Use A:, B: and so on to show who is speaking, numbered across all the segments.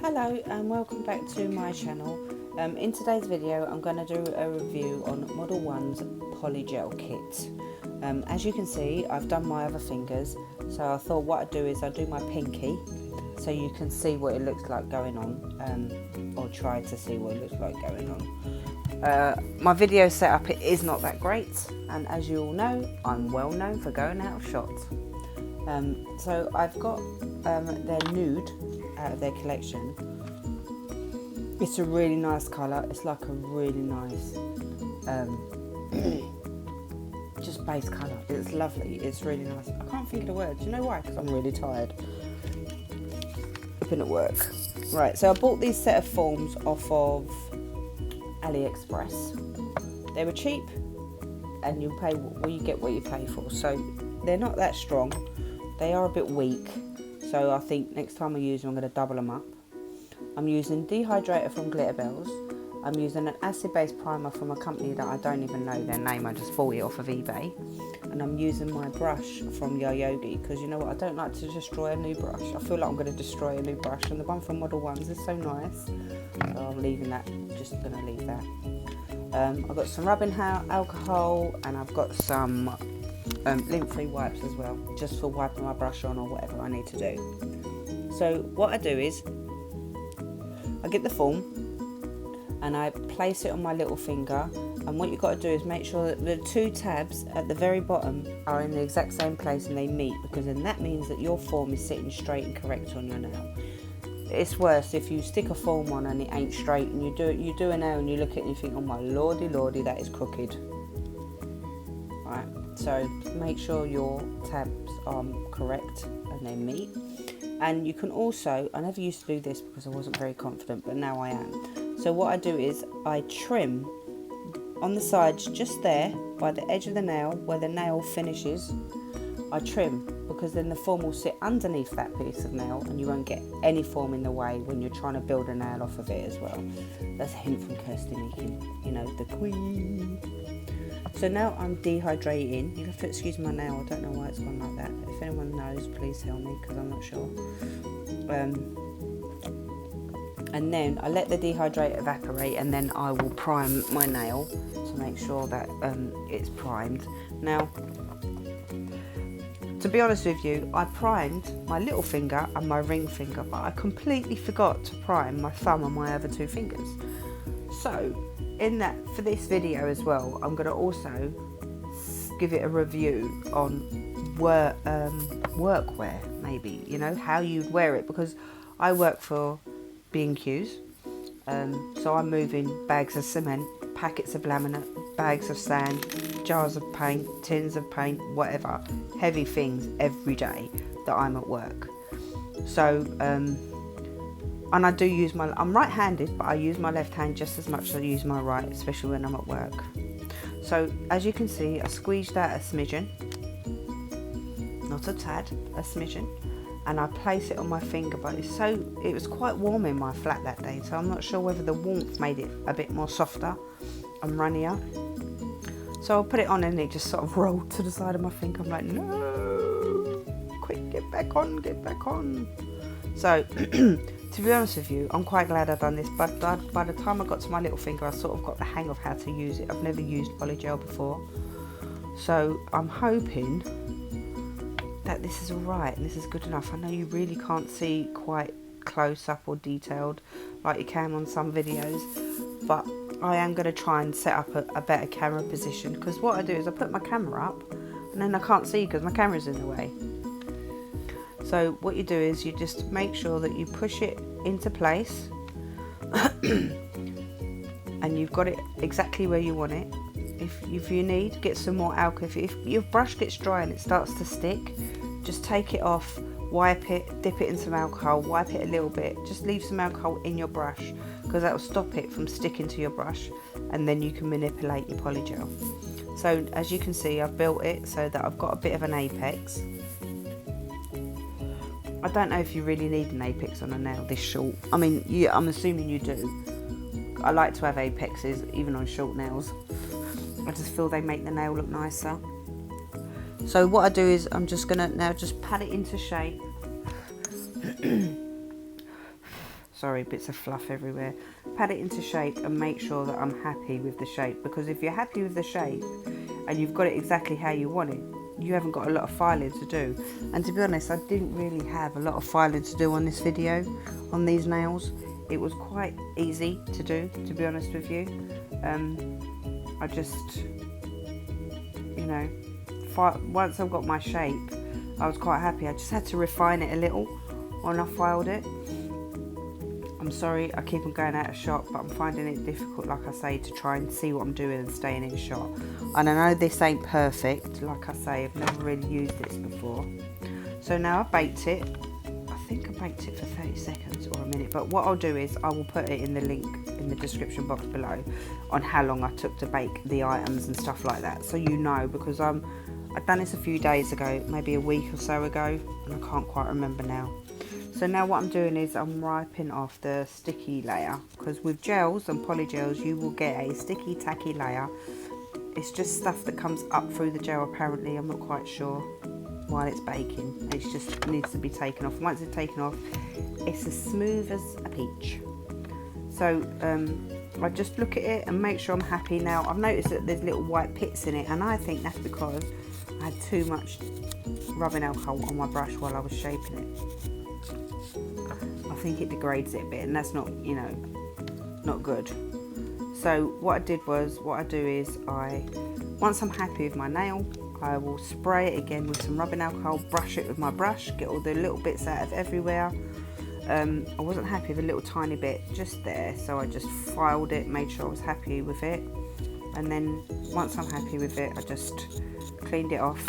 A: Hello and welcome back to my channel. In today's video I'm going to do a review on Model 1's Polygel kit. As you can see, I've done my other fingers, so I thought what I'd do is I'll do my pinky so you can see what it looks like going on, or try to see what it looks like going on. My video setup, it is not that great, and as you all know, I'm well known for going out of shot. So I've got their nude out of their collection. It's a really nice colour. It's like a really nice just base colour. It's lovely. It's really nice. I can't think of the words. You know why? Because I'm really tired. I've been at work. Right, so I bought these set of forms off of AliExpress. They were cheap, and you pay, well, you get what you pay for. So they're not that strong. They are a bit weak. So I think next time I use them, I'm going to double them up. I'm using dehydrator from Glitter Bells. I'm using an acid-based primer from a company that I don't even know their name. I just bought it off of eBay. And I'm using my brush from Yogi, because you know what, I don't like to destroy a new brush. I feel like I'm going to destroy a new brush, and the one from Model 1's is so nice. So I'm leaving that, just going to leave that. I've got some rubbing alcohol, and I've got some lint-free wipes as well, just for wiping my brush on or whatever I need to do. So what I do is I get the form and I place it on my little finger, and what you've got to do is make sure that the two tabs at the very bottom are in the exact same place and they meet, because then that means that your form is sitting straight and correct on your nail. It's worse if you stick a form on and it ain't straight, and you do a nail and you look at it and you think, oh my lordy, that is crooked. Right, so make sure your tabs are correct and they meet. And you can also, I never used to do this because I wasn't very confident, but now I am. So what I do is I trim on the sides, just there by the edge of the nail where the nail finishes. I trim, because then the form will sit underneath that piece of nail and you won't get any form in the way when you're trying to build a nail off of it as well. That's a hint from Kirsty Meakin, you know, the queen. So now I'm dehydrating. You have to excuse my nail, I don't know why it's gone like that. If anyone knows, please tell me, because I'm not sure. And then I let the dehydrator evaporate, and then I will prime my nail to make sure that it's primed. Now, to be honest with you, I primed my little finger and my ring finger, but I completely forgot to prime my thumb and my other two fingers. So for this video as well, I'm going to also give it a review on workwear, maybe, you know, how you'd wear it, because I work for B&Q's, so I'm moving bags of cement, packets of laminate, bags of sand, jars of paint, tins of paint, whatever, heavy things every day that I'm at work. So and I do use I'm right-handed, but I use my left hand just as much as I use my right, especially when I'm at work. So as you can see, I squeezed out a smidgen, not a tad, a smidgen, and I place it on my finger. But it was quite warm in my flat that day, so I'm not sure whether the warmth made it a bit more softer and runnier. So I'll put it on, and it just sort of rolled to the side of my finger. I'm like, no, quick, get back on. So to be honest with you, I'm quite glad I've done this, but by the time I got to my little finger, I sort of got the hang of how to use it. I've never used Polygel before, so I'm hoping that this is alright and this is good enough. I know you really can't see quite close up or detailed like you can on some videos, but I am going to try and set up a better camera position, because what I do is I put my camera up and then I can't see because my camera's in the way. So what you do is you just make sure that you push it into place and you've got it exactly where you want it. If you need, get some more alcohol. If your brush gets dry and it starts to stick, just take it off, wipe it, dip it in some alcohol, wipe it a little bit. Just leave some alcohol in your brush, because that will stop it from sticking to your brush, and then you can manipulate your Polygel. So as you can see, I've built it so that I've got a bit of an apex. I don't know if you really need an apex on a nail this short. I mean, yeah, I'm assuming you do. I like to have apexes even on short nails. I just feel they make the nail look nicer. So what I do is I'm just gonna now just pat it into shape. sorry, bits of fluff everywhere. Pat it into shape and make sure that I'm happy with the shape, because if you're happy with the shape and you've got it exactly how you want it, you haven't got a lot of filing to do. And to be honest, I didn't really have a lot of filing to do on this video, on these nails. It was quite easy to do, to be honest with you. I just, you know, once I've got my shape, I was quite happy. I just had to refine it a little when I filed it. I'm sorry, I keep on going out of shot, but I'm finding it difficult, like I say, to try and see what I'm doing and staying in shot. And I know this ain't perfect, like I say, I've never really used this before. So now I've baked it. I think I baked it for 30 seconds or a minute, but what I'll do is I will put it in the link in the description box below on how long I took to bake the items and stuff like that, so you know, because I've done this a few days ago, maybe a week or so ago, and I can't quite remember now. So now what I'm doing is I'm wiping off the sticky layer, because with gels and polygels you will get a sticky tacky layer. It's just stuff that comes up through the gel apparently, I'm not quite sure, while it's baking. It just needs to be taken off. Once it's taken off, it's as smooth as a peach. So I just look at it and make sure I'm happy. Now I've noticed that there's little white pits in it, and I think that's because I had too much rubbing alcohol on my brush while I was shaping it. I think it degrades it a bit, and that's not, you know, not good. So what I do is once I'm happy with my nail, I will spray it again with some rubbing alcohol, brush it with my brush, get all the little bits out of everywhere. I wasn't happy with a little tiny bit just there, so I just filed it, made sure I was happy with it, and then once I'm happy with it, I just cleaned it off,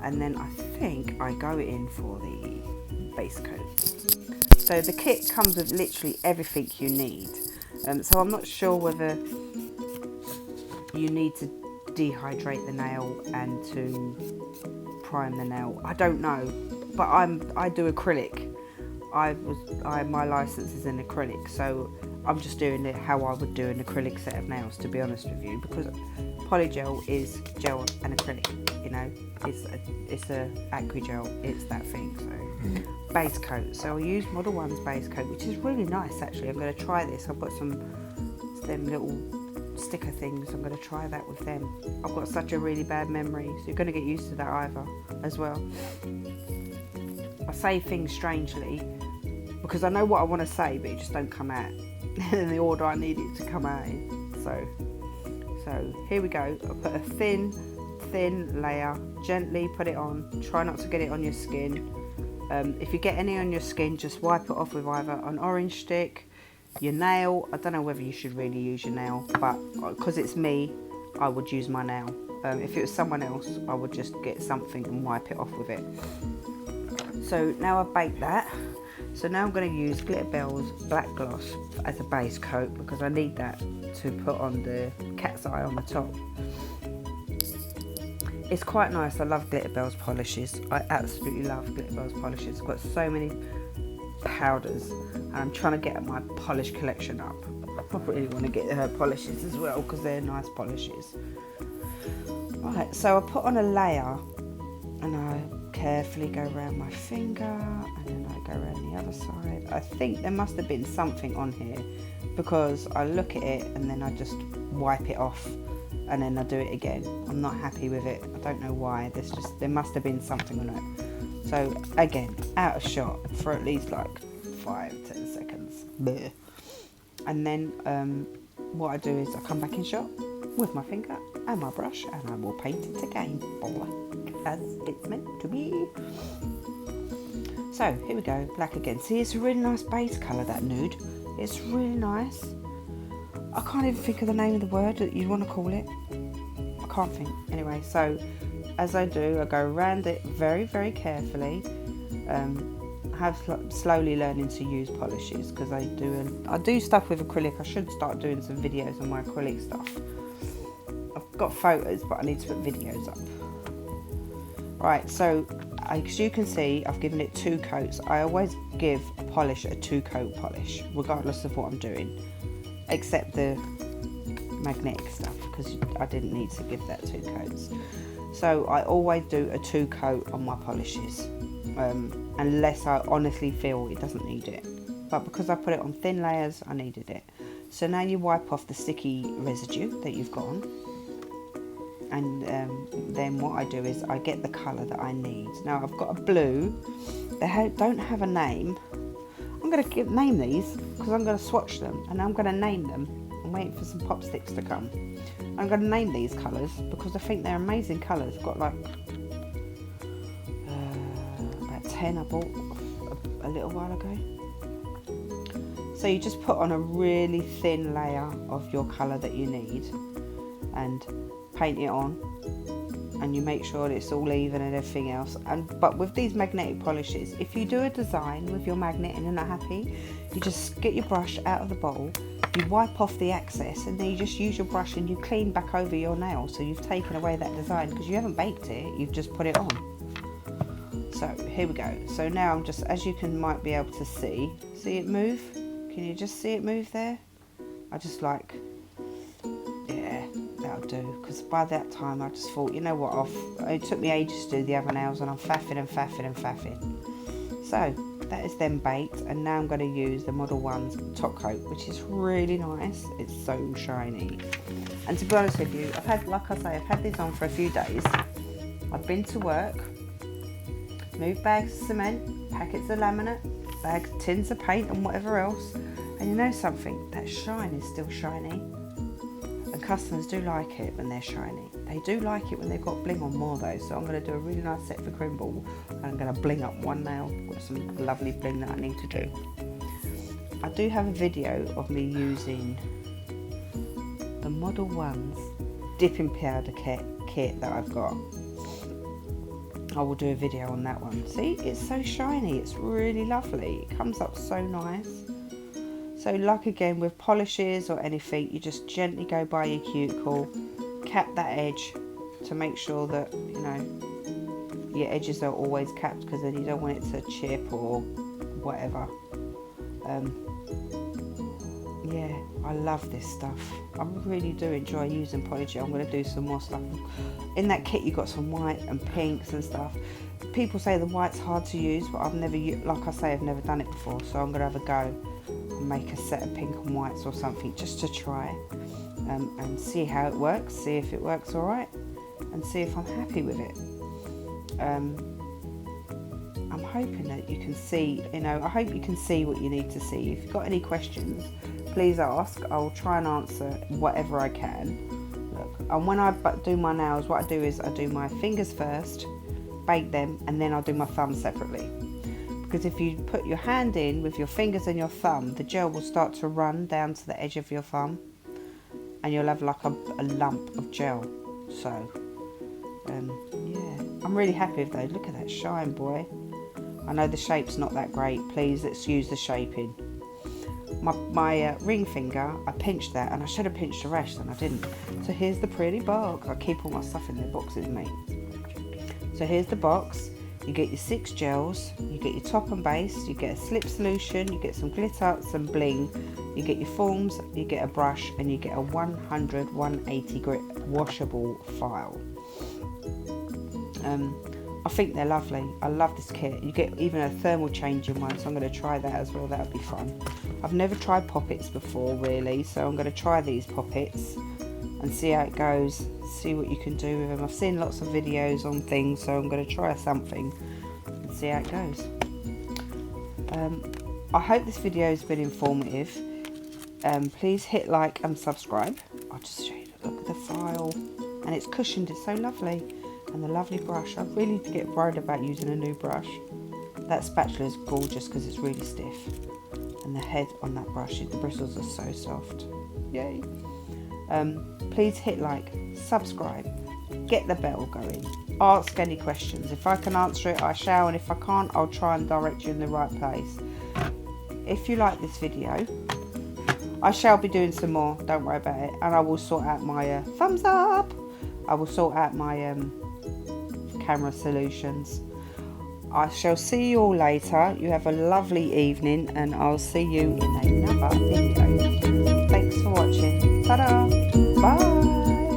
A: and then I think I go in for the base coat. So the kit comes with literally everything you need. So I'm not sure whether you need to dehydrate the nail and to prime the nail. I don't know, but I do acrylic. My license is in acrylic, so I'm just doing it how I would do an acrylic set of nails, to be honest with you, because polygel is gel and acrylic, you know, it's a acrygel, it's that thing. So base coat, so I'll use Modelones base coat, which is really nice actually. I'm going to try this. I've got them little sticker things, I'm going to try that with them. I've got such a really bad memory, so you're going to get used to that either as well. I say things strangely because I know what I want to say, but it just don't come out in the order I need it to come out in. So here we go. I'll put a thin layer, gently put it on, try not to get it on your skin. If you get any on your skin, just wipe it off with either an orange stick, your nail. I don't know whether you should really use your nail, but because it's me, I would use my nail. If it was someone else, I would just get something and wipe it off with it. So now I've baked that. So now I'm going to use Glitterbell's Black Gloss as a base coat, because I need that to put on the cat's eye on the top. It's quite nice. I love Glitterbell's polishes. I absolutely love Glitterbell's polishes. I've got so many powders, and I'm trying to get my polish collection up. I really want to get her polishes as well, because they're nice polishes. Right, so I put on a layer, and I carefully go around my finger, and then I go around the other side. I think there must have been something on here, because I look at it and then I just wipe it off, and then I do it again. I'm not happy with it. I don't know why. There must have been something on it. So again, out of shot for at least like 5-10 seconds. Blech. And then what I do is I come back in shot with my finger and my brush, and I will paint it again, black as it's meant to be. So here we go, black again. See, it's a really nice base colour, that nude. It's really nice. I can't even think of the name of the word that you'd want to call it. I can't think. Anyway, so as I do, I go around it very, very carefully. Slowly learning to use polishes, because I do stuff with acrylic. I should start doing some videos on my acrylic stuff. I've got photos, but I need to put videos up. Right, so as you can see, I've given it 2 coats. I always give a polish a 2-coat polish, regardless of what I'm doing, except the magnetic stuff, because I didn't need to give that 2 coats. So I always do a 2-coat on my polishes, unless I honestly feel it doesn't need it. but because I put it on thin layers, I needed it. So now you wipe off the sticky residue that you've got on, and then what I do is I get the colour that I need. Now I've got a blue. They don't have a name. I'm going to name these because I'm going to swatch them, and I'm going to name them. I'm waiting for some pop sticks to come. I'm going to name these colours because I think they're amazing colours. I've got like about 10 I bought a little while ago. So you just put on a really thin layer of your colour that you need and paint it on, and you make sure it's all even and everything else. But with these magnetic polishes, if you do a design with your magnet and you're not happy, you just get your brush out of the bowl, you wipe off the excess, and then you just use your brush and you clean back over your nail. So you've taken away that design because you haven't baked it, you've just put it on. So here we go. So now I'm just, as you might be able to see it move. Can you just see it move there? I just like, yeah, that'll do. Because by that time I just thought, you know what, it took me ages to do the other nails, and I'm faffing and faffing and faffing. So that is then baked, and now I'm going to use the Modelones top coat, which is really nice. It's so shiny. And to be honest with you, I've had these on for a few days. I've been to work, moved bags of cement, packets of laminate, bags, tins of paint and whatever else, and you know something, that shine is still shiny, and customers do like it when they're shiny. They do like it when they've got bling on more though. So I'm going to do a really nice set for Grimble, and I'm going to bling up one nail with some lovely bling that I need to do. I do have a video of me using the Modelones dipping powder kit that I've got. I will do a video on that one. See, it's so shiny, it's really lovely, it comes up so nice. So like again with polishes or anything, you just gently go by your cuticle, cap that edge to make sure that, you know, your edges are always capped, because then you don't want it to chip or whatever. Yeah, I love this stuff. I really do enjoy using Polygel. I'm going to do some more stuff. In that kit you got some white and pinks and stuff. People say the white's hard to use, but I've never, like I say, I've never done it before. So I'm going to have a go and make a set of pink and whites or something just to try, and see how it works, see if it works alright, and see if I'm happy with it. I'm hoping that you can see, you know, I hope you can see what you need to see. If you've got any questions, please ask. I'll try and answer whatever I can. Look, and when I do my nails, what I do is I do my fingers first, bake them, and then I'll do my thumb separately. Because if you put your hand in with your fingers and your thumb, the gel will start to run down to the edge of your thumb, and you'll have like a lump of gel. So, yeah, I'm really happy with those. Look at that shine, boy. I know the shape's not that great. Please, let's use the shaping. My ring finger, I pinched that, and I should have pinched the rest, and I didn't. So here's the pretty box. I keep all my stuff in their boxes, mate. So here's the box. You get your 6 gels, you get your top and base, you get a slip solution, you get some glitter, some bling, you get your forms, you get a brush, and you get a 180 grit washable file. I think they're lovely. I love this kit. You get even a thermal changing one, so I'm going to try that as well. That'll be fun. I've never tried poppets before really, so I'm going to try these poppets and see how it goes, see what you can do with them. I've seen lots of videos on things, so I'm going to try something and see how it goes. I hope this video has been informative. Please hit like and subscribe. I'll just show you, look at the file, and it's cushioned, it's so lovely. And the lovely brush. I really need to get worried about using a new brush. That spatula is gorgeous because it's really stiff, and the head on that brush, the bristles are so soft. Yay. Please hit like, subscribe, get the bell going, ask any questions. If I can answer it, I shall, and if I can't, I'll try and direct you in the right place. If you like this video, I shall be doing some more, don't worry about it, and I will sort out my thumbs up. I will sort out my camera solutions. I shall see you all later. You have a lovely evening, and I'll see you in another video. Thanks for watching. Ta-da! Bye!